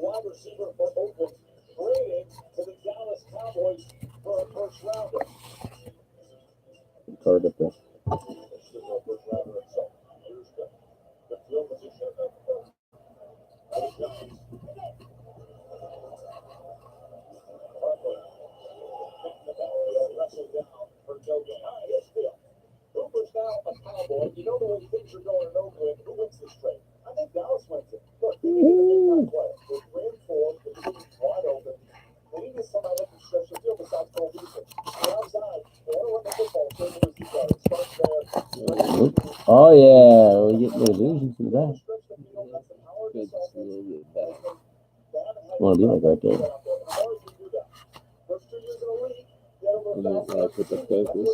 wide receiver for Oakland, traded to the Dallas Cowboys for a first rounder. Card up there. Here's the field position of those guys. Wrestled down for Joe Gahan. Here's Phil. Cooper's now a Cowboy. You know the way things are going in Oakland. Who wins this trade? I think Dallas wins it. Look, they need a big-time player. They ran for him. The division's wide open. They needed somebody that can stretch the field besides Cole Beasley. Outside, they want to run the football. So it starts there. Oh, yeah. We get the illusions from that. Want to be like right there. Put the focus.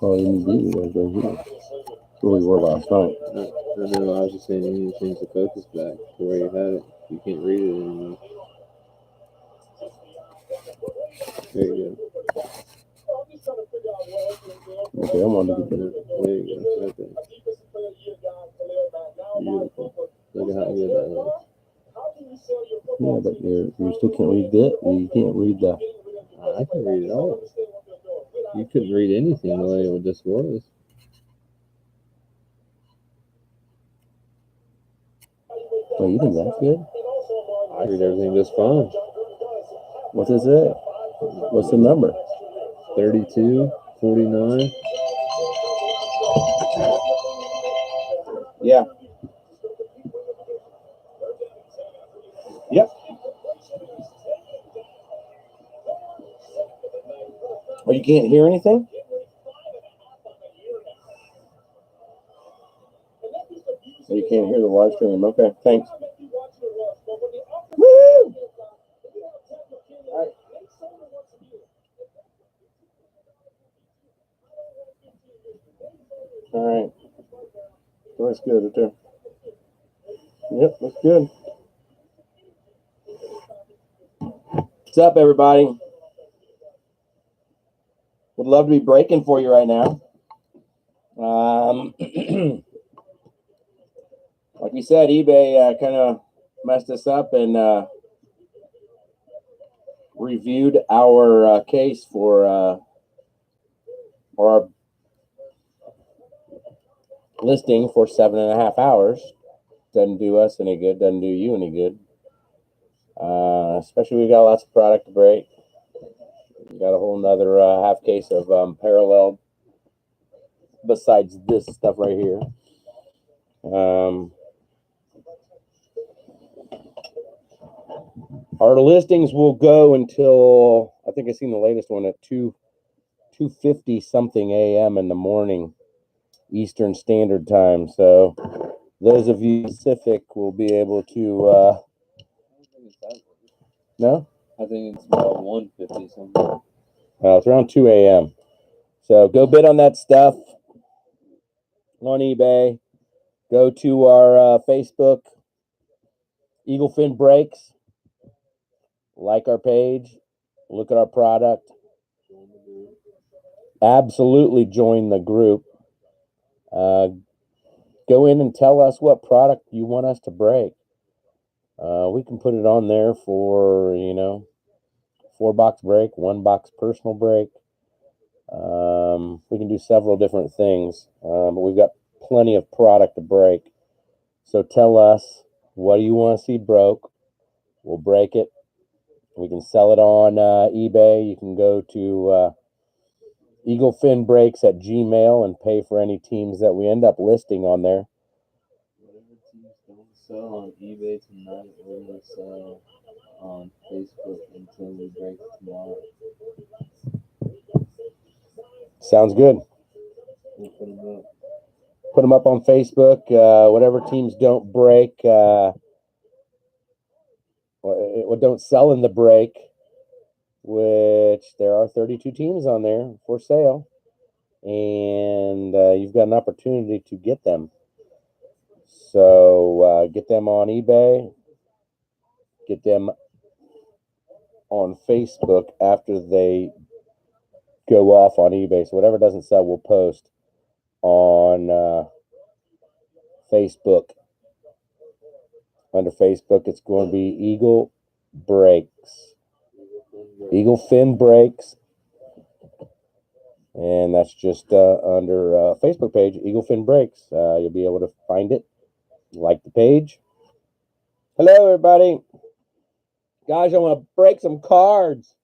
Oh, you need to right there. Where we were last night. I know, I was just saying you need to change the focus back to where you had it. You can't read it anymore. There you go. Okay, I'm on to get there. There you go. Right there. Beautiful. Look at how good that looks. Yeah, but you still can't read that. You can't read the. I can read it all. You couldn't read anything the way it just was. Oh, you think that's good? I read everything just fine. What's it say? What's the number? 32, 49. Yeah. Yep. Oh, you can't hear anything? Oh, you can't hear the live stream. Okay, thanks. Woo! All right. Oh, that's good right there. Yep, that's good. What's up, everybody? Would love to be breaking for you right now. Like we said, eBay kind of messed us up and reviewed our case for our listing for 7.5 hours. Doesn't do us any good, doesn't do you any good. Especially we got lots of product to break. We got a whole nother half case of parallel besides this stuff right here. Our listings will go until, I think I seen the latest one at 2:50 something a.m. in the morning Eastern Standard Time. So those of you Pacific will be able to no? I think it's about 150 something. It's around 2 a.m. So go bid on that stuff on eBay. Go to our Facebook, Eaglefin Breaks. Like our page. Look at our product. Absolutely join the group. Go in and tell us what product you want us to break. We can put it on there for, 4-box break, 1-box personal break. We can do several different things, but we've got plenty of product to break. So tell us, what do you want to see broke? We'll break it. We can sell it on eBay. You can go to eaglefinbreaks@gmail and pay for any teams that we end up listing on there. Whatever teams don't sell on eBay tonight, we're going to sell on Facebook until we break tomorrow. Sounds good. We'll put them up. Put them up on Facebook. Whatever teams don't break, or don't sell in the break, which there are 32 teams on there for sale, and you've got an opportunity to get them. So get them on eBay, get them on Facebook after they go off on eBay. So whatever doesn't sell, we'll post. on Facebook. Under Facebook, it's going to be Eagle Brakes. Eagle Fin Brakes. And that's just under Facebook page, Eagle Fin Brakes. You'll be able to find it. Like the page. Hello, everybody. Guys, I want to break some cards.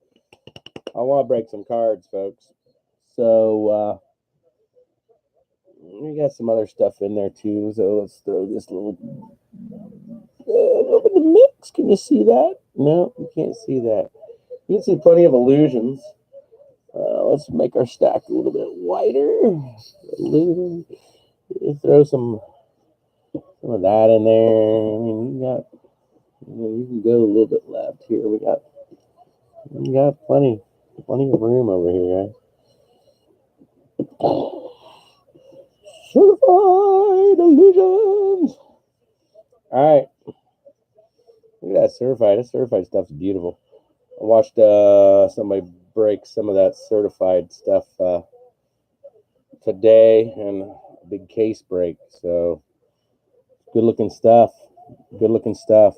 I want to break some cards, folks. So, we got some other stuff in there, too. So, let's throw this little over the mix. Can you see that? No, you can't see that. You can see plenty of illusions. Let's make our stack a little bit wider. Illusion. Throw some of that in there. I mean, you can go a little bit left here. We got plenty of room over here, guys. Certified illusions. All right. Look at that certified. That certified stuff's beautiful. I watched somebody break some of that certified stuff today, and a big case break. So good looking stuff. Good looking stuff.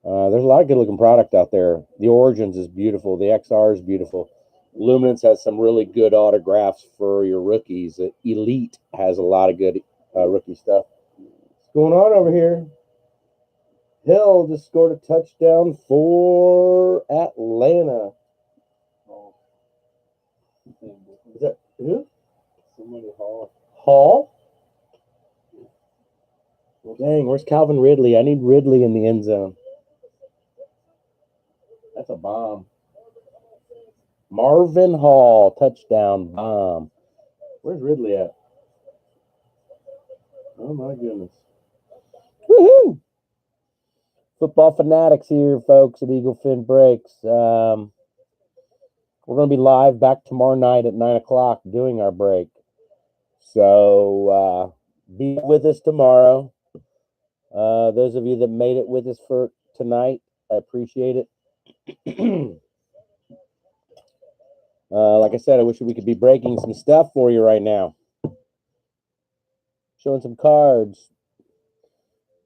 There's a lot of good looking product out there. The Origins is beautiful. The XR is beautiful. Luminance has some really good autographs for your rookies. Elite has a lot of good rookie stuff. What's going on over here? Hill just scored a touchdown for Atlanta. Is that who? Somebody Hall. Hall? Well, dang, where's Calvin Ridley? I need Ridley in the end zone. That's a bomb. Marvin Hall, touchdown bomb. Where's Ridley at? Oh, my goodness. Woohoo! Football fanatics here, folks, at Eagle Fin Breaks. We're going to be live back tomorrow night at 9 o'clock doing our break. So be with us tomorrow. Those of you that made it with us for tonight, I appreciate it. Like I said, I wish we could be breaking some stuff for you right now. Showing some cards.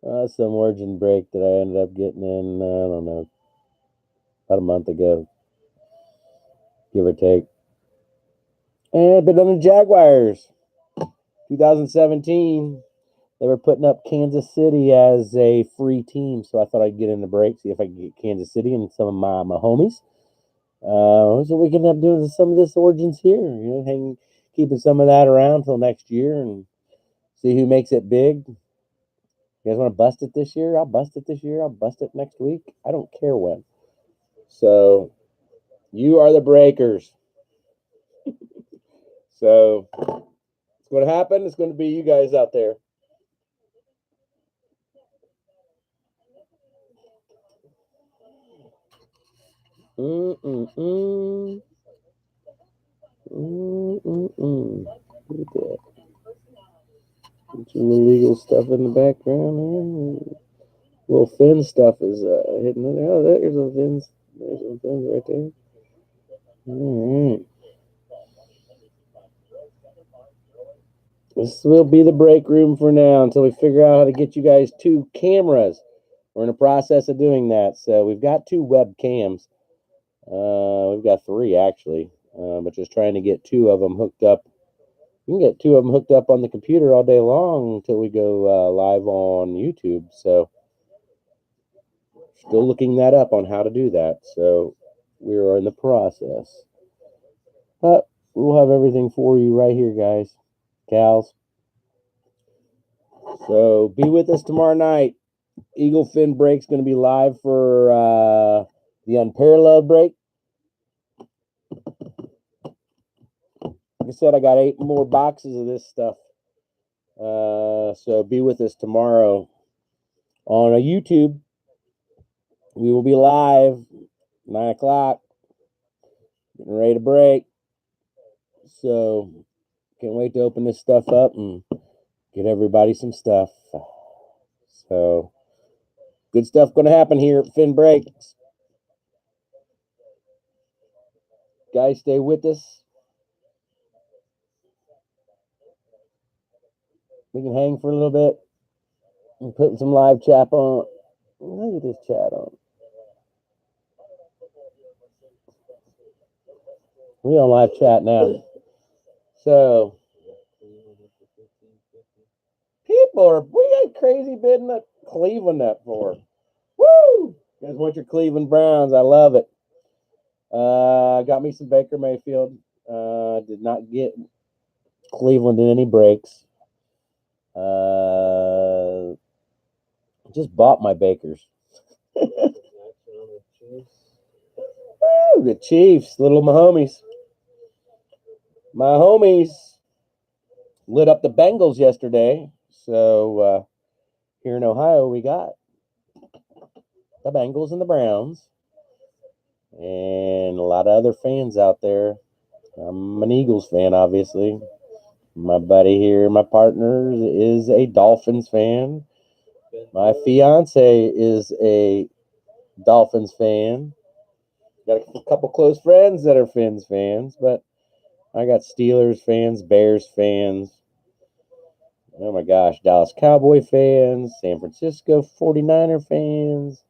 Some Origin break that I ended up getting in, I don't know, about a month ago, give or take. And been on the Jaguars. 2017, they were putting up Kansas City as a free team, so I thought I'd get in the break, see if I could get Kansas City and some of my homies. So we can end up doing some of this Origins here, you know, keeping some of that around till next year and see who makes it big. You guys want to bust it this year? I'll bust it this year. I'll bust it next week. I don't care when. So you are the breakers. So what's going to happen? It's going to be you guys out there. Look at that. Some illegal stuff in the background here. Little fin stuff is hitting it. Oh, there's some fins. There's some fins right there. All right. This will be the break room for now until we figure out how to get you guys 2 cameras. We're in the process of doing that. So we've got 2 webcams. We've got 3 actually, but just trying to get 2 of them hooked up. You can get 2 of them hooked up on the computer all day long until we go live on YouTube. So still looking that up on how to do that. So we are in the process. But we'll have everything for you right here, guys, gals. So be with us tomorrow night. Eagle Fin Break's going to be live for the Unparalleled break. Like I said, I got 8 more boxes of this stuff. So be with us tomorrow on a YouTube. We will be live 9 o'clock. Getting ready to break. So can't wait to open this stuff up and get everybody some stuff. So good stuff going to happen here at Fin Breaks. Guys, stay with us. We can hang for a little bit. I'm putting some live chat on. Look at this chat on. We on live chat now. So we got crazy bidding at Cleveland up for. Woo! You guys want your Cleveland Browns? I love it. Got me some Baker Mayfield. Did not get Cleveland in any breaks. Just bought my Bakers. Woo, the Chiefs, little my homies. My homies lit up the Bengals yesterday. So here in Ohio, we got the Bengals and the Browns. And a lot of other fans out there. I'm an Eagles fan, obviously. My buddy here, my partner, is a Dolphins fan. My fiance is a Dolphins fan. Got a couple close friends that are Fins fans, but I got Steelers fans, Bears fans. Oh my gosh, Dallas Cowboy fans, San Francisco 49er fans,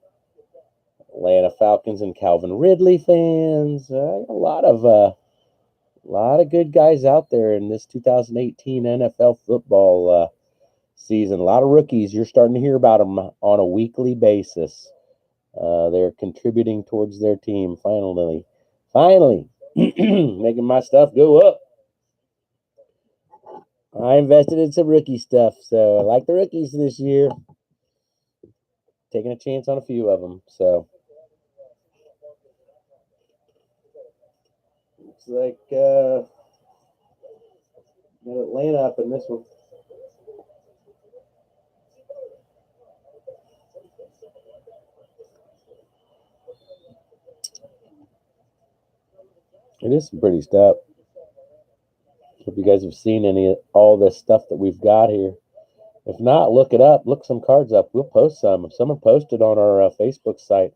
Atlanta Falcons and Calvin Ridley fans. A lot of good guys out there in this 2018 NFL football season. A lot of rookies. You're starting to hear about them on a weekly basis. They're contributing towards their team. Finally, making my stuff go up. I invested in some rookie stuff, so I like the rookies this year. Taking a chance on a few of them. So it's like got Atlanta up in this one. It is some pretty stuff. Hope you guys have seen all this stuff that we've got here. If not, look it up. Look some cards up. We'll post some. If someone posted on our Facebook site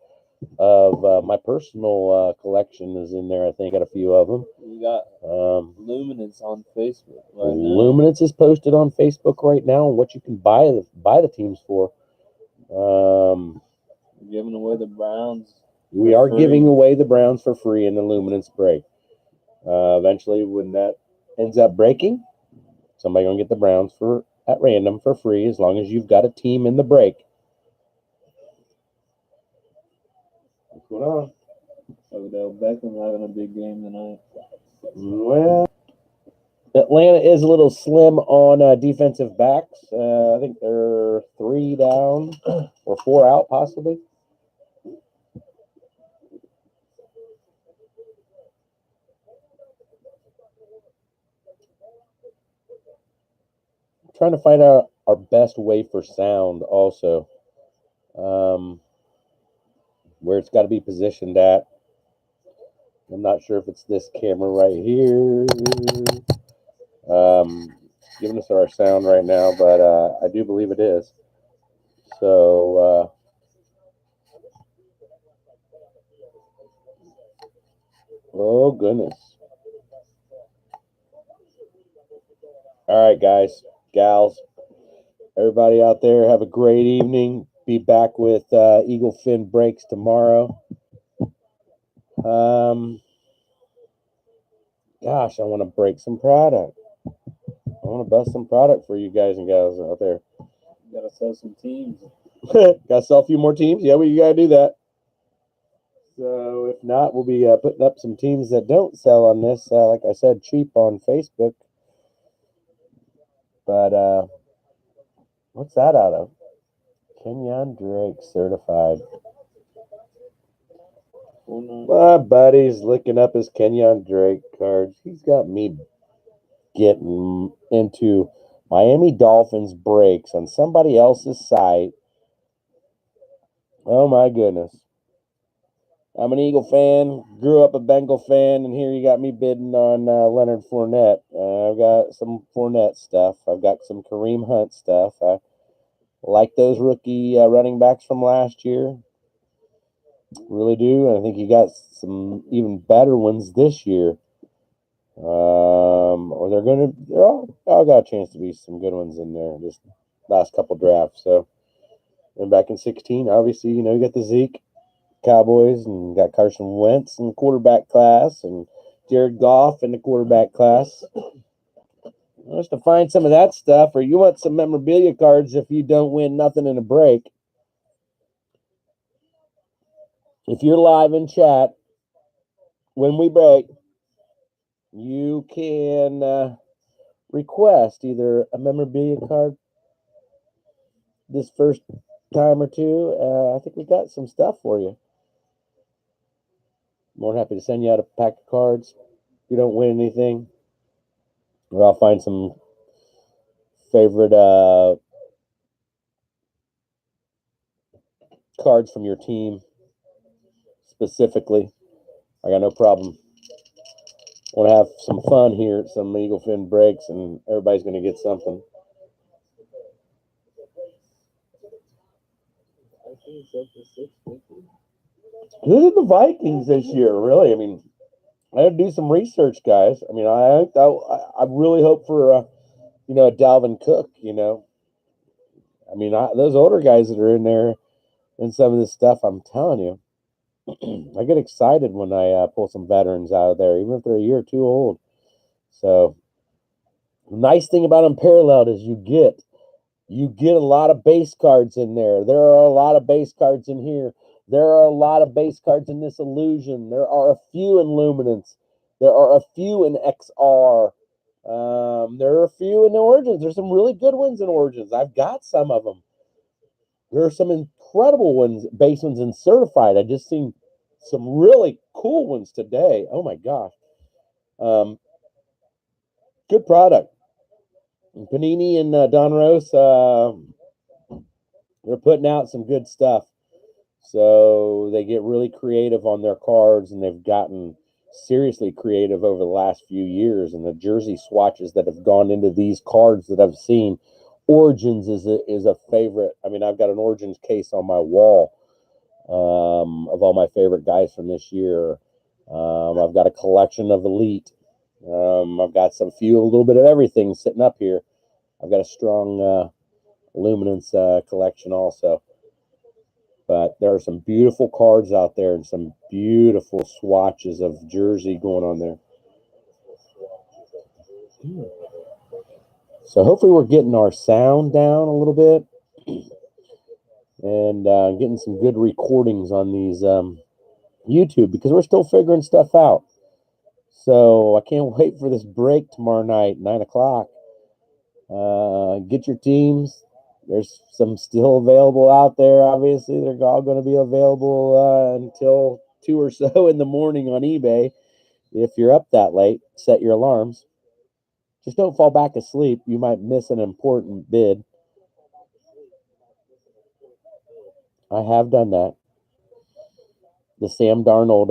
of my personal collection is in there. I think got a few of them. We got Luminance on Facebook right now. Luminance is posted on Facebook right now on what you can buy the teams for. We're giving away the Browns. We are giving away the Browns for free in the Luminance break. Eventually, when that ends up breaking, somebody gonna get the Browns at random for free as long as you've got a team in the break. What's going on? Odell Beckham having a big game tonight. Well, Atlanta is a little slim on defensive backs. I think they're 3 down or 4 out, possibly. I'm trying to find out our best way for sound also. Where it's got to be positioned at. I'm not sure if it's this camera right here. Giving us our sound right now, but I do believe it is. So, oh goodness. All right, guys, gals, everybody out there, have a great evening. Be back with Eagle Fin Breaks tomorrow. Gosh, I want to break some product. I want to bust some product for you guys and gals out there. You gotta sell some teams. Gotta sell a few more teams. Yeah, you gotta do that. So if not, we'll be putting up some teams that don't sell on this. Like I said, cheap on Facebook. But what's that out of? Kenyon Drake certified. My buddy's looking up his Kenyon Drake cards. He's got me getting into Miami Dolphins breaks on somebody else's site. Oh my goodness. I'm an Eagle fan, grew up a Bengal fan, and here you got me bidding on Leonard Fournette. I've got some Fournette stuff. I've got some Kareem Hunt stuff. I like those rookie running backs from last year. Really do. And I think you got some even better ones this year. Or they're all I got a chance to be some good ones in there this last couple drafts. So, and back in 16, obviously, you got the Zeke Cowboys and got Carson Wentz in the quarterback class and Jared Goff in the quarterback class. Just to find some of that stuff, or you want some memorabilia cards if you don't win nothing in a break. If you're live in chat when we break, you can request either a memorabilia card this first time or two. I think we got some stuff for you. More than happy to send you out a pack of cards if you don't win anything. Or I'll find some favorite cards from your team specifically. I got no problem. Want to have some fun here at some Eagle Fin breaks, and everybody's going to get something. Who did the Vikings this year? Really? I mean, I had to do some research, guys. I mean, I really hope for a Dalvin Cook. I mean, those older guys that are in there and some of this stuff. I'm telling you, I get excited when I pull some veterans out of there, even if they're a year or two old. So, the nice thing about Unparalleled is you get a lot of base cards in there. There are a lot of base cards in here. There are a lot of base cards in this Illusion. There are a few in Luminance. There are a few in XR. There are a few in the Origins. There's some really good ones in Origins. I've got some of them. There are some incredible ones, base ones in Certified. I just seen some really cool ones today. Oh my gosh. Good product. And Panini and Don Rose, they're putting out some good stuff. So they get really creative on their cards, and they've gotten seriously creative over the last few years. And the jersey swatches that have gone into these cards that I've seen, Origins is a favorite. I mean, I've got an Origins case on my wall of all my favorite guys from this year. I've got a collection of Elite. I've got a little bit of everything sitting up here. I've got a strong Luminance collection also. But there are some beautiful cards out there and some beautiful swatches of jersey going on there. So hopefully we're getting our sound down a little bit and getting some good recordings on these YouTube, because we're still figuring stuff out. So I can't wait for this break tomorrow night, 9 o'clock. Get your teams. There's some still available out there. Obviously, they're all going to be available until 2 or so in the morning on eBay. If you're up that late, set your alarms. Just don't fall back asleep. You might miss an important bid. I have done that. The Sam Darnold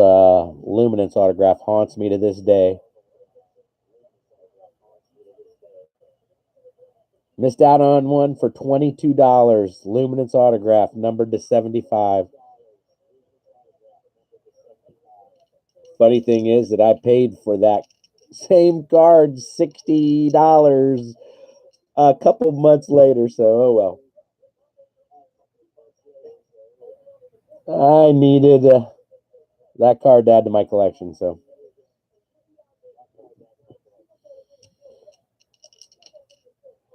Luminance autograph haunts me to this day. Missed out on one for $22. Luminance autograph, numbered to 75. Funny thing is that I paid for that same card $60 a couple months later, so oh well. I needed that card to add to my collection, so.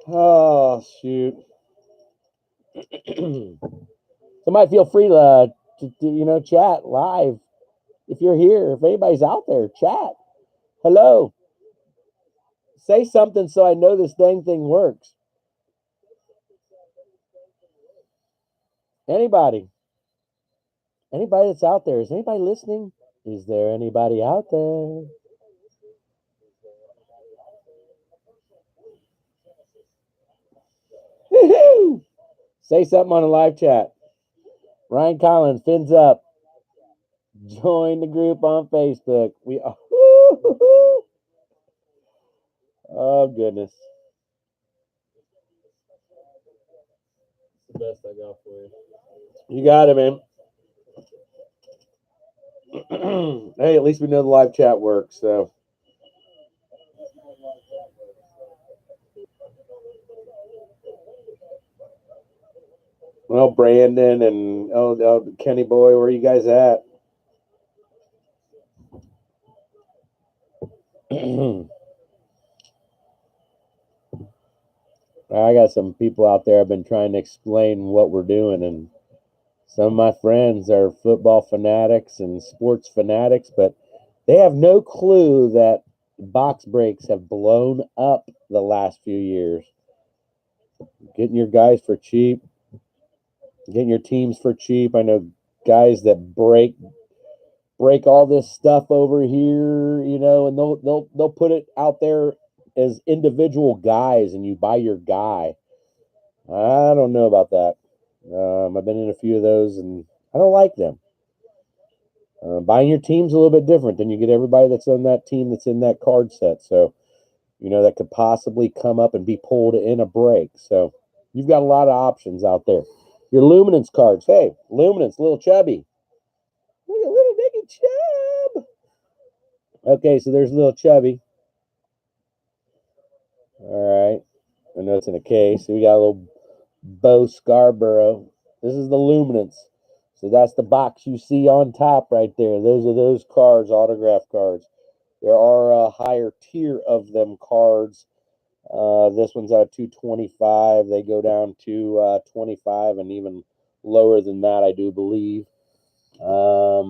Oh, shoot. Somebody feel free to chat live. If you're here, if anybody's out there, chat. Hello. Say something so I know this dang thing works. Anybody that's out there, is anybody listening? Is there anybody out there? Say something on the live chat. Ryan Collins, fins up. Join the group on Facebook. Oh goodness. It's the best I got for you. You got it, man. Hey, at least we know the live chat works, so. Well, Brandon and Kenny boy, where you guys at? I got some people out there. I've been trying to explain what we're doing, and some of my friends are football fanatics and sports fanatics, but they have no clue that box breaks have blown up the last few years. Getting your guys for cheap, getting your teams for cheap. I know guys that break all this stuff over here, and they'll put it out there as individual guys, and you buy your guy. I don't know about that. I've been in a few of those, and I don't like them. Buying your team's a little bit different. Then you get everybody that's on that team that's in that card set. So, that could possibly come up and be pulled in a break. So, you've got a lot of options out there. Your Luminance cards. Hey, Luminance, little chubby. Look at little Nicky Chub. Okay, so there's little chubby. All right. I know it's in a case. We got a little Bo Scarborough. This is the Luminance. So that's the box you see on top right there. Those are those cards, autograph cards. There are a higher tier of them cards. This one's at 225. They go down to 25 and even lower than that, I do believe. I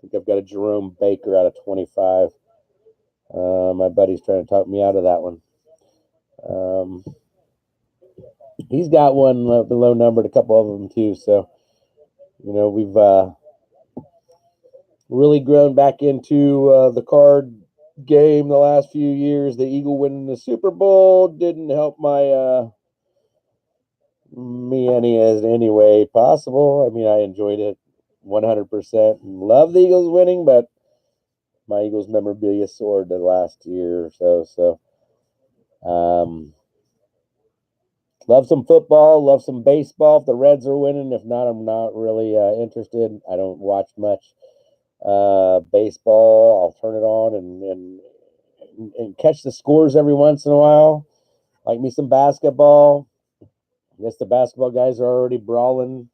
think I've got a Jerome Baker out of 25. My buddy's trying to talk me out of that one. He's got one below numbered, a couple of them too. So, we've really grown back into the card game the last few years. The Eagle winning the Super Bowl didn't help me any way possible. I mean, I enjoyed it 100% and love the Eagles winning, but my Eagles memorabilia soared the last year or so. So, love some football, love some baseball. If the Reds are winning, if not, I'm not really interested. I don't watch much baseball. I'll turn it on and catch the scores every once in a while. Like me some basketball. I guess the basketball guys are already brawling.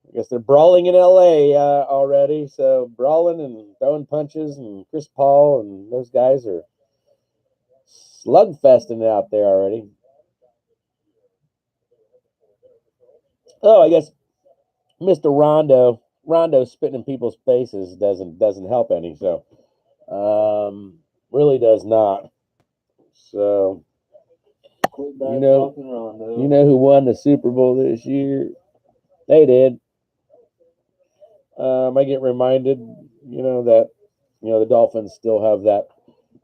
I guess they're brawling in LA already. So brawling and throwing punches, and Chris Paul and those guys are slugfesting out there already. Oh, I guess Mr. Rondo spitting in people's faces doesn't help any. So really does not. So you know who won the Super Bowl this year? They did. I get reminded, that the Dolphins still have that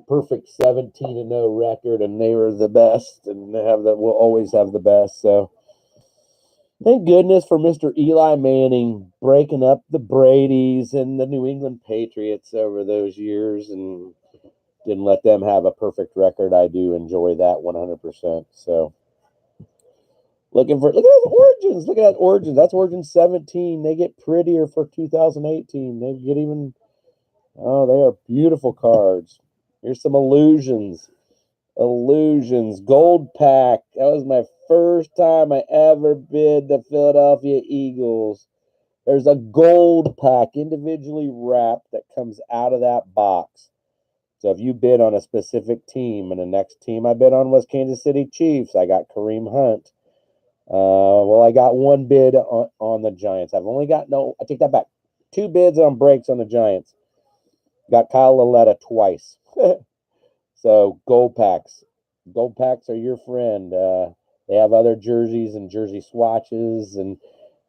perfect 17-0 record, and they were the best, and they have that. Will always have the best. So thank goodness for Mr. Eli Manning breaking up the Bradys and the New England Patriots over those years, and didn't let them have a perfect record. I do enjoy that 100%. So. Look at those origins. Look at that origins. That's origin 17. They get prettier for 2018. They get even. Oh, they are beautiful cards. Here's some illusions. Illusions. Gold pack. That was my first time I ever bid the Philadelphia Eagles. There's a gold pack individually wrapped that comes out of that box. So if you bid on a specific team, and the next team I bid on was Kansas City Chiefs, I got Kareem Hunt. Well, I got one bid on the Giants. I take that back. 2 bids on breaks on the Giants. Got Kyle Laletta twice. So gold packs. Gold packs are your friend. They have other jerseys and jersey swatches and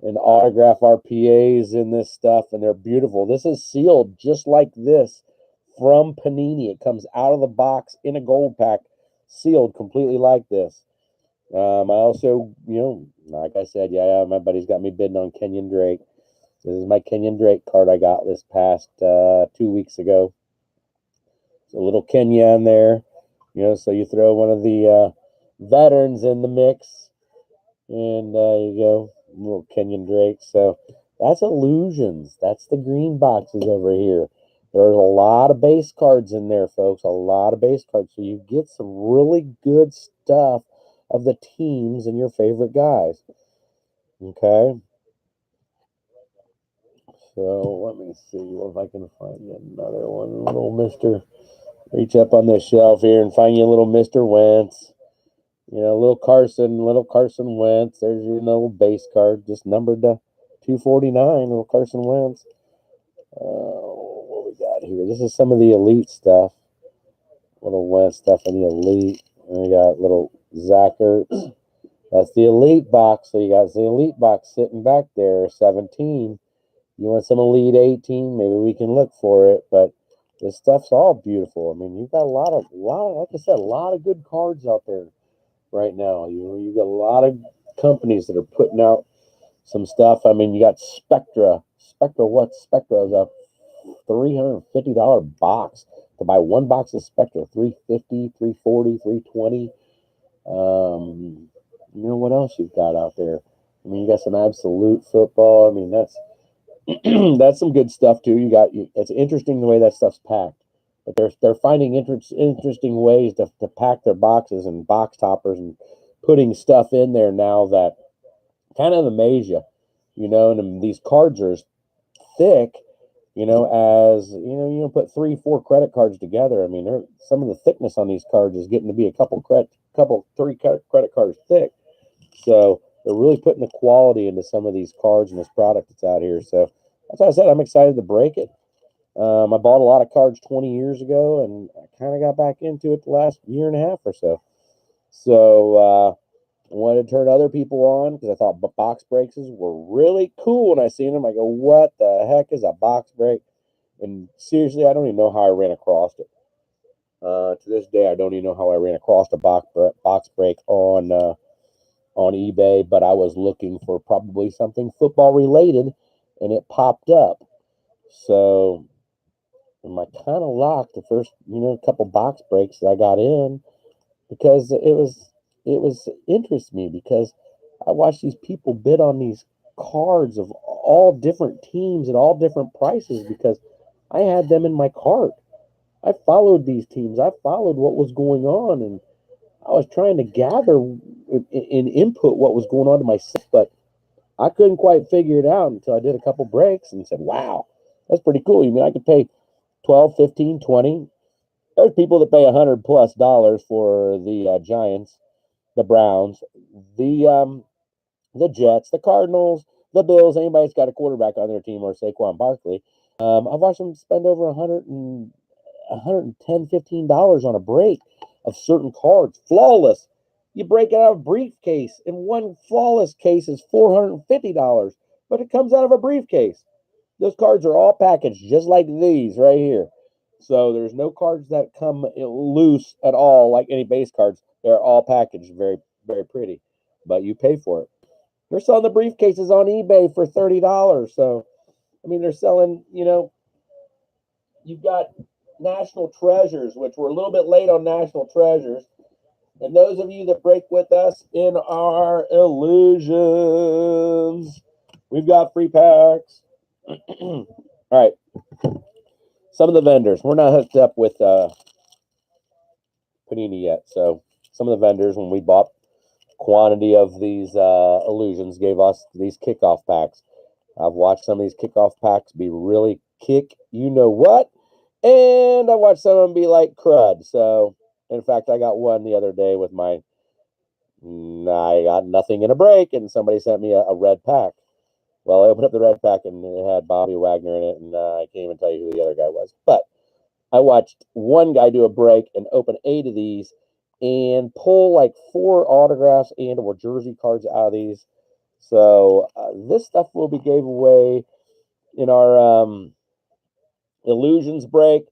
autograph RPAs in this stuff, and they're beautiful. This is sealed just like this from Panini. It comes out of the box in a gold pack, sealed completely like this. I also, like I said, my buddy's got me bidding on Kenyon Drake. This is my Kenyon Drake card I got this past 2 weeks ago. It's a little Kenya in there, so you throw one of the veterans in the mix, and you go, little Kenyon Drake. So that's illusions. That's the green boxes over here. There's a lot of base cards in there, folks. A lot of base cards. So you get some really good stuff of the teams and your favorite guys. Okay. So let me see if I can find you another one. Little Mr. Reach up on this shelf here and find you a little Mr. Wentz. You know, little Carson Wentz. There's your little base card, just numbered to 249. Little Carson Wentz. What we got here? This is some of the elite stuff. Little Wentz stuff in the elite. And we got little Zach Ertz. That's the elite box. So you got the elite box sitting back there, 17. You want some elite 18? Maybe we can look for it. But this stuff's all beautiful. I mean, you've got a lot of, like I said, a lot of good cards out there right now. You got a lot of companies that are putting out some stuff. I mean, you got Spectra. Spectra is a $350 box to buy one box of Spectra. 350, 340, 320. You know what else you've got out there? I mean, you got some absolute football. I mean, that's that's some good stuff too. It's interesting the way that stuff's packed, but they're finding interesting ways to pack their boxes and box toppers and putting stuff in there now that kind of amaze you, and these cards are as thick, as put 3-4 credit cards together. I mean, some of the thickness on these cards is getting to be a three credit cards thick. So they're really putting the quality into some of these cards and this product that's out here. So that's why I said I'm excited to break it. I bought a lot of cards 20 years ago, and I kind of got back into it the last year and a half or so. So I wanted to turn other people on because I thought box breaks were really cool when I seen them. I go, what the heck is a box break? And seriously, I don't even know how I ran across it. To this day, I don't even know how I ran across a box break on eBay, but I was looking for probably something football related, and it popped up. So I kind of locked the first, couple box breaks that I got in because it was interests me because I watched these people bid on these cards of all different teams at all different prices because I had them in my cart. I followed these teams. I followed what was going on, and I was trying to gather and input what was going on to myself, but I couldn't quite figure it out until I did a couple breaks and said, wow, that's pretty cool. You mean I could pay 12, 15, 20? There's people that pay $100+ for the Giants, the Browns, the Jets, the Cardinals, the Bills, anybody that's got a quarterback on their team or Saquon Barkley. I've watched them spend over 110, $15 on a break of certain cards. Flawless. You break it out of a briefcase, and one flawless case is $450, but it comes out of a briefcase. Those cards are all packaged just like these right here. So there's no cards that come loose at all like any base cards. They're all packaged very, very pretty, but you pay for it. They're selling the briefcases on eBay for $30. So, I mean, they're selling, you've got National Treasures, which we're a little bit late on National Treasures. And those of you that break with us in our illusions, we've got free packs. All right. Some of the vendors. We're not hooked up with Panini yet. So some of the vendors, when we bought quantity of these illusions, gave us these kickoff packs. I've watched some of these kickoff packs be really kick you know what, and I watched some of them be like crud. So, in fact, I got one the other day with I got nothing in a break, and somebody sent me a red pack. Well, I opened up the red pack, and it had Bobby Wagner in it, and I can't even tell you who the other guy was. But I watched one guy do a break and open 8 of these and pull like 4 autographs and or jersey cards out of these. So this stuff will be gave away in our illusions break.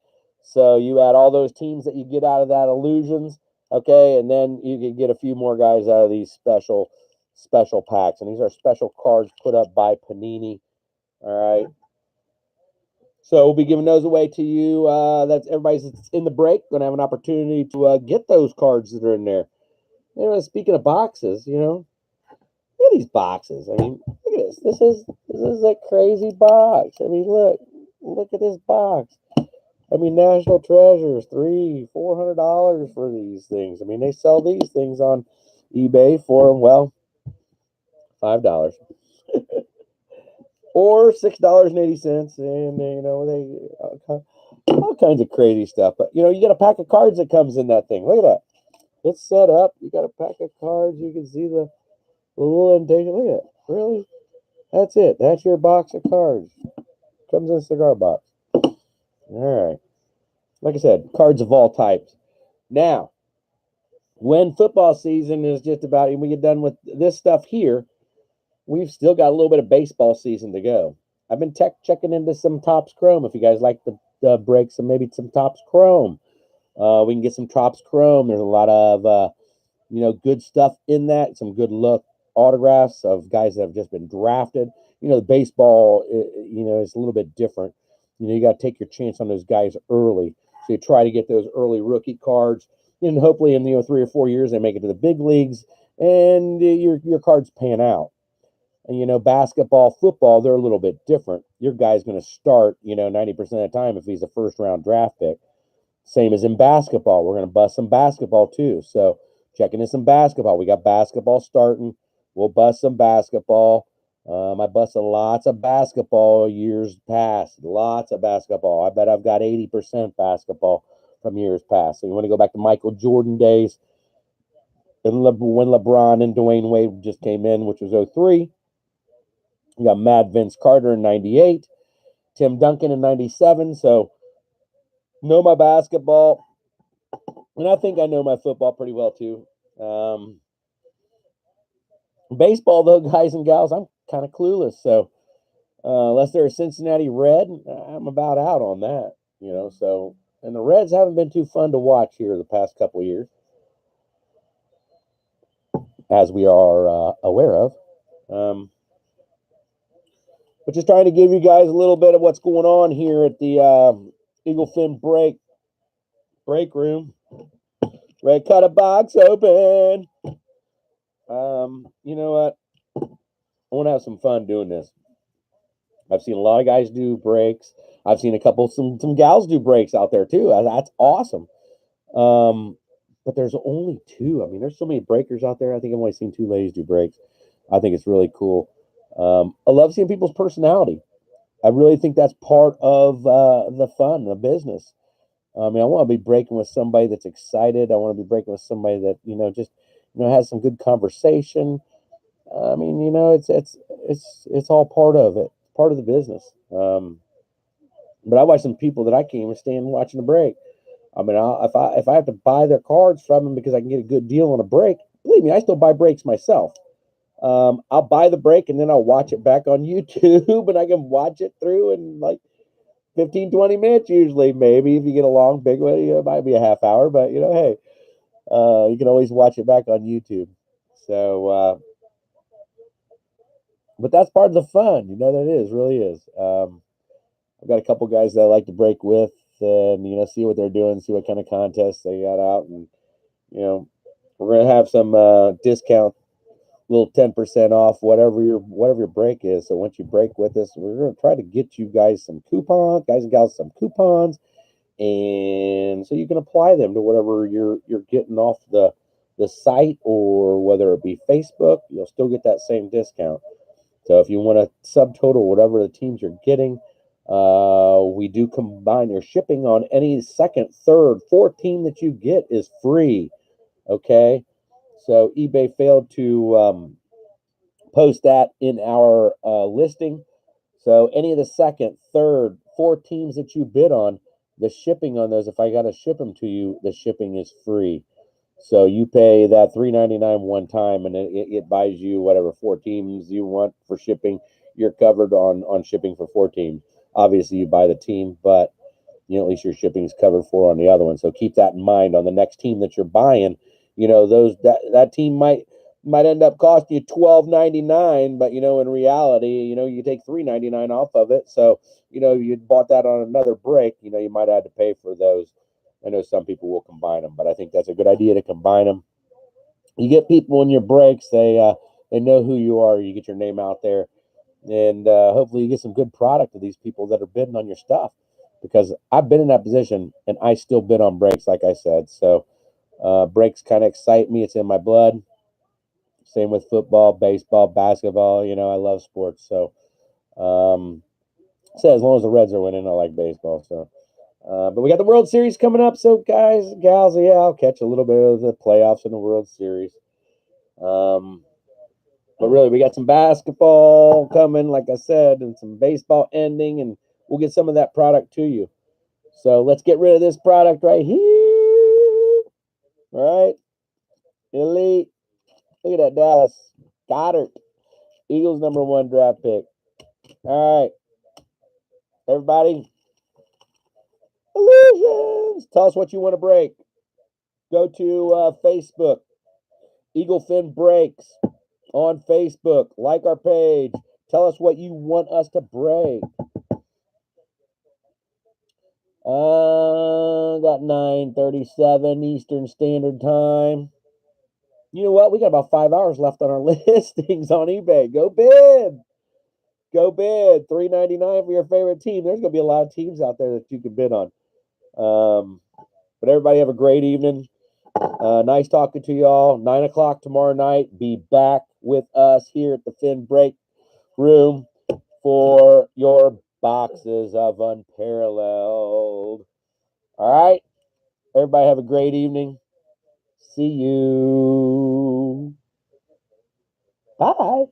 So you add all those teams that you get out of that illusions, okay, and then you can get a few more guys out of these special packs. And these are special cards put up by Panini. All right. So we'll be giving those away to you. That's everybody's in the break going to have an opportunity to get those cards that are in there. Speaking of boxes, look at these boxes. I mean, look at this. This is a crazy box. I mean, look at this box. I mean, National Treasures, $300-$400 for these things. I mean, they sell these things on eBay for, well, $5. Or $6.80, and all kinds of crazy stuff. But you get a pack of cards that comes in that thing. Look at that. It's set up. You got a pack of cards. You can see the little indentation. Look at it. Really? That's it. That's your box of cards. Comes in a cigar box. All right. Like I said, cards of all types. Now, when football season is just about, and we get done with this stuff here, we've still got a little bit of baseball season to go. I've been checking into some Topps Chrome. If you guys like the breaks and maybe some Topps Chrome, we can get some Topps Chrome. There's a lot of good stuff in that. Some good look autographs of guys that have just been drafted. The baseball, is a little bit different. You got to take your chance on those guys early. So you try to get those early rookie cards, and hopefully in 3 or 4 years they make it to the big leagues, and your cards pan out. And basketball, football, they're a little bit different. Your guy's going to start, 90% of the time if he's a first round draft pick. Same as in basketball. We're going to bust some basketball too. So checking in some basketball. We got basketball starting. We'll bust some basketball. I busted lots of basketball years past. Lots of basketball. I bet I've got 80% basketball from years past. So you want to go back to Michael Jordan days, and when LeBron and Dwayne Wade just came in, which was 03. You got Mad Vince Carter in 98, Tim Duncan in 97. So know my basketball, and I think I know my football pretty well too. Baseball, though, guys and gals, I'm kind of clueless. So unless they're a Cincinnati Red, I'm about out on that. So, and the Reds haven't been too fun to watch here the past couple of years, as we are aware of. But just trying to give you guys a little bit of what's going on here at the Eagle Fin break room. Red cut a box open. You know what? I want to have some fun doing this. I've seen a lot of guys do breaks. I've seen some gals do breaks out there too. That's awesome. But there's only two. I mean, there's so many breakers out there. I think I've only seen 2 ladies do breaks. I think it's really cool. I love seeing people's personality. I really think that's part of the fun, the business. I mean, I want to be breaking with somebody that's excited. I want to be breaking with somebody that just has some good conversation. I mean, it's all part of it, part of the business. But I watch some people that I can't even stand watching a break. I mean, if I have to buy their cards from them because I can get a good deal on a break, believe me, I still buy breaks myself. I'll buy the break and then I'll watch it back on YouTube, and I can watch it through in like 15, 20 minutes usually. Maybe if you get a long, big one, it might be a half hour, but hey, you can always watch it back on YouTube. So, but that's part of the fun, that is, really is. I've got a couple guys that I like to break with, and see what they're doing, see what kind of contests they got out, and we're gonna have some discount, little 10% off whatever your break is. So once you break with us, we're gonna try to get you guys some coupons, guys and gals, some coupons, and so you can apply them to whatever you're getting off the site, or whether it be Facebook, you'll still get that same discount. So if you want to subtotal whatever the teams you're getting, we do combine your shipping on any second, third, fourth team that you get is free. Okay. So eBay failed to post that in our listing. So any of the second, third, fourth teams that you bid on, the shipping on those, if I got to ship them to you, the shipping is free. So you pay that $3.99 one time, and it buys you whatever 4 teams you want for shipping. You're covered on shipping for 4 teams. Obviously, you buy the team, but at least your shipping is covered for on the other one. So keep that in mind on the next team that you're buying. That team might end up costing you $12.99, but in reality, you take $3.99 off of it. So you bought that on another break. You might have to pay for those. I know some people will combine them, but I think that's a good idea to combine them. You get people in your breaks; they know who you are. You get your name out there, and hopefully you get some good product to these people that are bidding on your stuff. Because I've been in that position, and I still bid on breaks, like I said. So breaks kind of excite me; it's in my blood. Same with football, baseball, basketball. You know, I love sports. So, so as long as the Reds are winning, I like baseball. So, but we got the World Series coming up. So, guys, gals, yeah, I'll catch a little bit of the playoffs in the World Series. But really, we got some basketball coming, like I said, and some baseball ending, and we'll get some of that product to you. So let's get rid of this product right here. All right. Elite. Look at that, Dallas. Goddard. Eagles #1 draft pick. All right. Everybody. Illusions. Tell us what you want to break. Go to Facebook. Eagle Fin Breaks on Facebook. Like our page. Tell us what you want us to break. Got 9:37 Eastern Standard Time. You know what? We got about 5 hours left on our listings on eBay. Go bid. Go bid. $3.99 for your favorite team. There's going to be a lot of teams out there that you can bid on. But everybody have a great evening. Nice talking to y'all. 9 o'clock tomorrow night. Be back with us here at the Fin Break Room for your boxes of Unparalleled. All right. Everybody have a great evening. See you. Bye.